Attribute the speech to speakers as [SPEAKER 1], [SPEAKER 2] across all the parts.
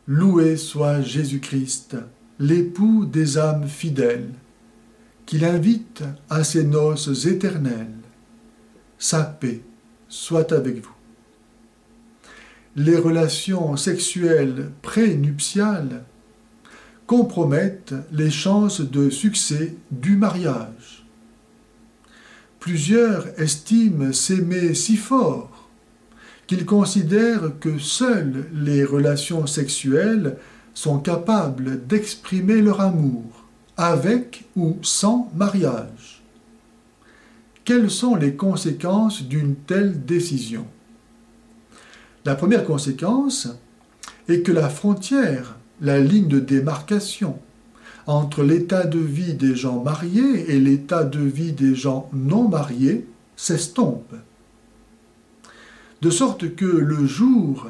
[SPEAKER 1] Loué soit Jésus-Christ, l'époux des âmes fidèles, qui l'invite à ses noces éternelles. Sa paix soit avec vous. Les relations sexuelles prénuptiales compromettent les chances de succès du mariage. Plusieurs estiment s'aimer si fort qu'ils considèrent que seules les relations sexuelles sont capables d'exprimer leur amour, avec ou sans mariage. Quelles sont les conséquences d'une telle décision? La première conséquence est que la frontière, la ligne de démarcation entre l'état de vie des gens mariés et l'état de vie des gens non mariés s'estompe. De sorte que le jour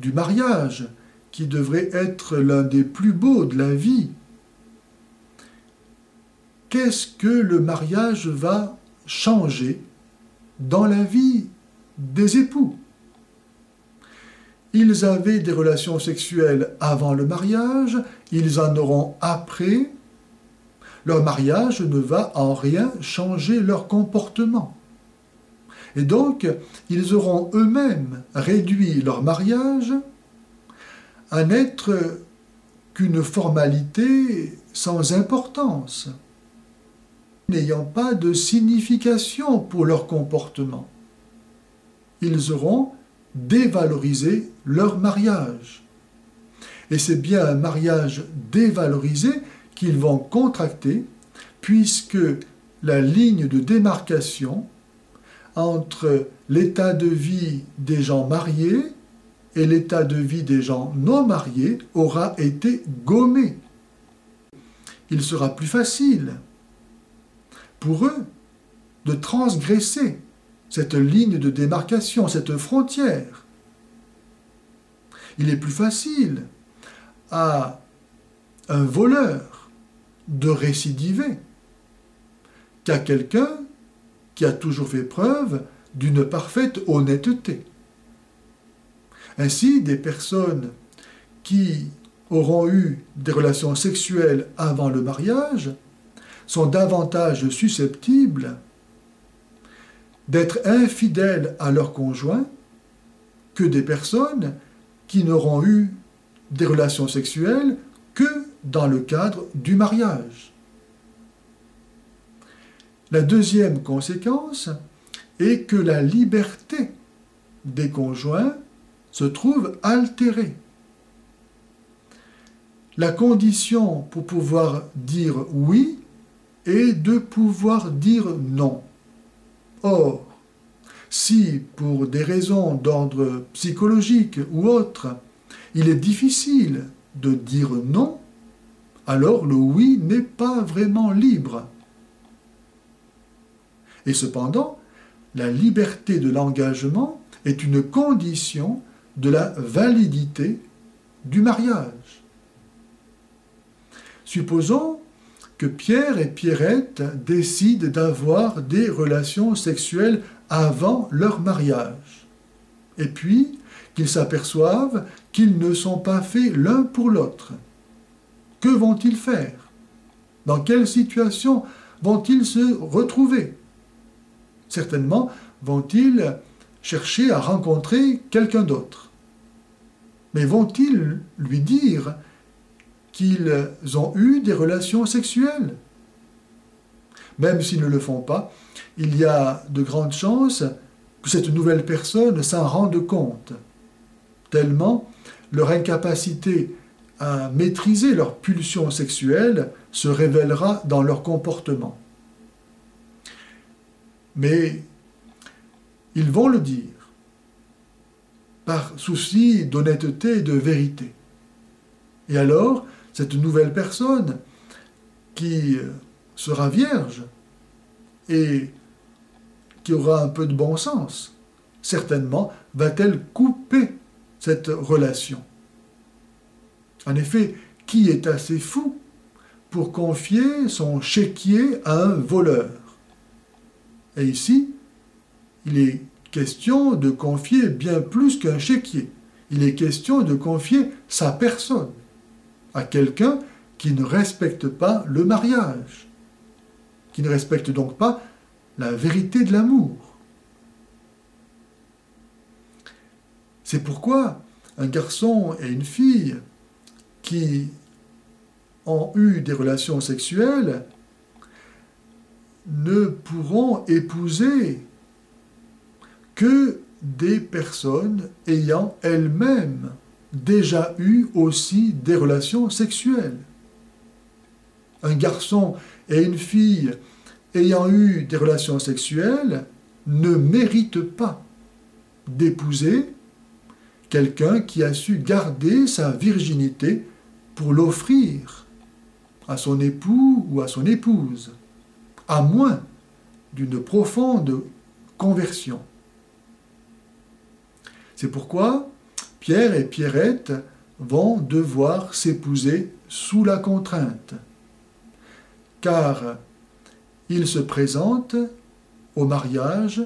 [SPEAKER 1] du mariage, qui devrait être l'un des plus beaux de la vie, qu'est-ce que le mariage va changer dans la vie des époux? Ils avaient des relations sexuelles avant le mariage, ils en auront après. Leur mariage ne va en rien changer leur comportement. Et donc, ils auront eux-mêmes réduit leur mariage à n'être qu'une formalité sans importance, n'ayant pas de signification pour leur comportement. Ils auront dévalorisé leur mariage. Et c'est bien un mariage dévalorisé qu'ils vont contracter, puisque la ligne de démarcation entre l'état de vie des gens mariés et l'état de vie des gens non mariés aura été gommée. Il sera plus facile pour eux de transgresser cette ligne de démarcation, cette frontière. Il est plus facile à un voleur de récidiver qu'à quelqu'un qui a toujours fait preuve d'une parfaite honnêteté. Ainsi, des personnes qui auront eu des relations sexuelles avant le mariage sont davantage susceptibles d'être infidèles à leur conjoint que des personnes qui n'auront eu des relations sexuelles que dans le cadre du mariage. La deuxième conséquence est que la liberté des conjoints se trouve altérée. La condition pour pouvoir dire oui est de pouvoir dire non. Or, si pour des raisons d'ordre psychologique ou autre, il est difficile de dire non, alors le oui n'est pas vraiment libre. Et cependant, la liberté de l'engagement est une condition de la validité du mariage. Supposons que Pierre et Pierrette décident d'avoir des relations sexuelles avant leur mariage, et puis qu'ils s'aperçoivent qu'ils ne sont pas faits l'un pour l'autre. Que vont-ils faire? Dans quelle situation vont-ils se retrouver? Certainement vont-ils chercher à rencontrer quelqu'un d'autre. Mais vont-ils lui dire qu'ils ont eu des relations sexuelles? Même s'ils ne le font pas, il y a de grandes chances que cette nouvelle personne s'en rende compte, tellement leur incapacité à maîtriser leur pulsion sexuelle se révélera dans leur comportement. Mais ils vont le dire par souci d'honnêteté et de vérité. Et alors, cette nouvelle personne qui sera vierge et qui aura un peu de bon sens, certainement va-t-elle couper cette relation. En effet, qui est assez fou pour confier son chéquier à un voleur? Et ici, il est question de confier bien plus qu'un chéquier. il est question de confier sa personne à quelqu'un qui ne respecte pas le mariage, qui ne respecte donc pas la vérité de l'amour. C'est pourquoi un garçon et une fille qui ont eu des relations sexuelles ne pourront épouser que des personnes ayant elles-mêmes déjà eu aussi des relations sexuelles. Un garçon et une fille ayant eu des relations sexuelles ne méritent pas d'épouser quelqu'un qui a su garder sa virginité pour l'offrir à son époux ou à son épouse, à moins d'une profonde conversion. C'est pourquoi Pierre et Pierrette vont devoir s'épouser sous la contrainte, car ils se présentent au mariage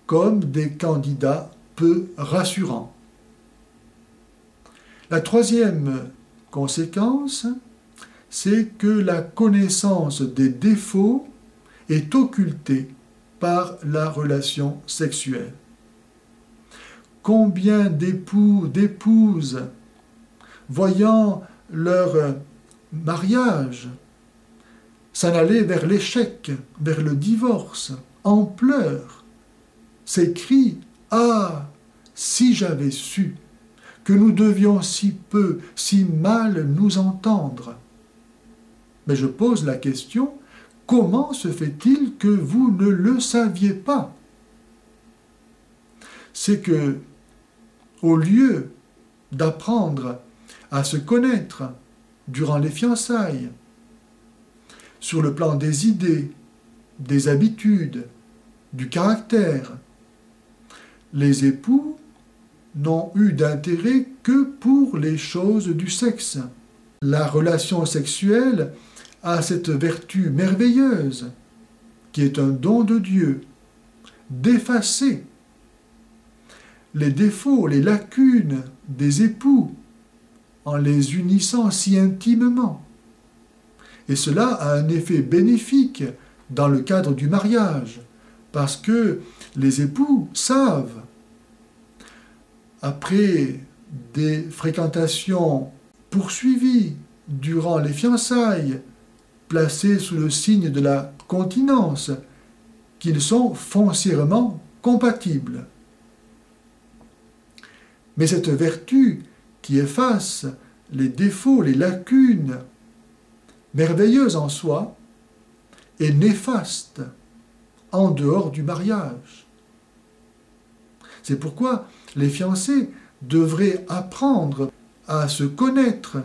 [SPEAKER 1] comme des candidats peu rassurants. La troisième conséquence, c'est que la connaissance des défauts est occultée par la relation sexuelle. Combien d'époux, d'épouses, voyant leur mariage s'en aller vers l'échec, vers le divorce, en pleurs, s'écrient « Ah, si j'avais su que nous devions si peu, si mal nous entendre !» Mais je pose la question, comment se fait-il que vous ne le saviez pas? C'est que, au lieu d'apprendre à se connaître durant les fiançailles, sur le plan des idées, des habitudes, du caractère, les époux n'ont eu d'intérêt que pour les choses du sexe. La relation sexuelle a cette vertu merveilleuse, qui est un don de Dieu, d'effacer les défauts, les lacunes des époux en les unissant si intimement. Et cela a un effet bénéfique dans le cadre du mariage, parce que les époux savent, après des fréquentations poursuivies durant les fiançailles, placées sous le signe de la continence, qu'ils sont foncièrement compatibles. Mais cette vertu qui efface les défauts, les lacunes, merveilleuse en soi, est néfaste en dehors du mariage. C'est pourquoi les fiancés devraient apprendre à se connaître,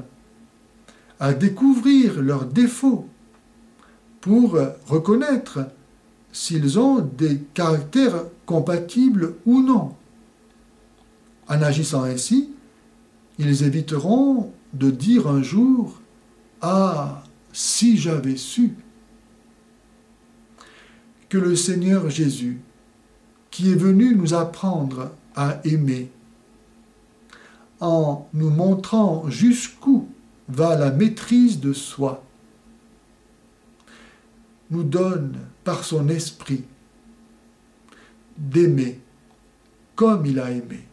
[SPEAKER 1] à découvrir leurs défauts, pour reconnaître s'ils ont des caractères compatibles ou non. En agissant ainsi, ils éviteront de dire un jour « Ah, si j'avais su !» Que le Seigneur Jésus, qui est venu nous apprendre à aimer, en nous montrant jusqu'où va la maîtrise de soi, nous donne par son esprit d'aimer comme il a aimé.